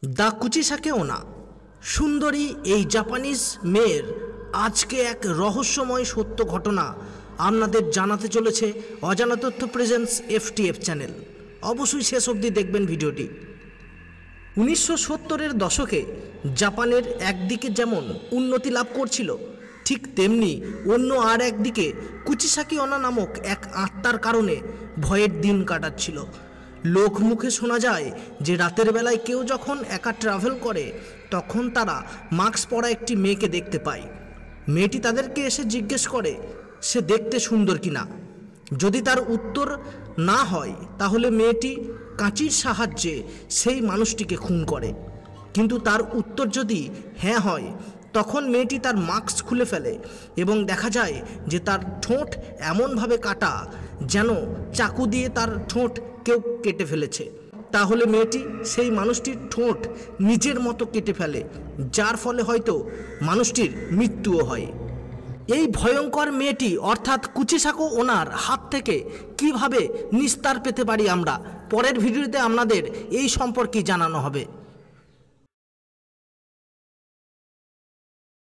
The কুচিসাকে ওনা সুন্দরী এই জাপানিজ মেয়ের আজকে এক রহস্যময় সত্য ঘটনা আপনাদের জানাতে চলেছে অজানা তথ্য প্রেজেন্স এফটিএফ চ্যানেল। অবশ্যই শেষ অবধি দেখবেন ভিডিওটি। 1970-এর দশকে জাপানের একদিকে যেমন উন্নতি লাভ করছিল, ঠিক তেমনি অন্য আর একদিকে কুচিসাকি ওনা নামক এক আত্মার কারণে ভয়ের দিন কাটাচ্ছিল। লোক মুখে শোনা যায় যে রাতের বেলায় কেউ যখন একা ট্রাভেল করে তখন তারা মাস্ক পরা একটি মেয়েকে দেখতে পায়। মেয়েটি তাদেরকে এসে জিজ্ঞেস করে সে দেখতে সুন্দর কিনা। যদি তার উত্তর না হয় তাহলে মেয়েটি কাঁচির সাহায্যে সেই মানুষটিকে খুন করে, কিন্তু তার উত্তর যদি হ্যাঁ হয় তখন মেয়েটি তার মাস্ক খুলে ফেলে এবং দেখা যায় যে তার ঠোঁট এমনভাবে কাটা যেন চাকু দিয়ে তার ঠোঁট কেউ কেটে ফেলেছে। তাহলে মেয়েটি সেই মানুষটির ঠোঁট নিজের মতো কেটে ফেলে, যার ফলে হয়তো মানুষটির মৃত্যুও হয়। এই ভয়ঙ্কর মেয়েটি অর্থাৎ কুচিসাকো ওনার হাত থেকে কিভাবে নিস্তার পেতে পারি আমরা পরের ভিডিওতে আপনাদের এই সম্পর্কে জানানো হবে।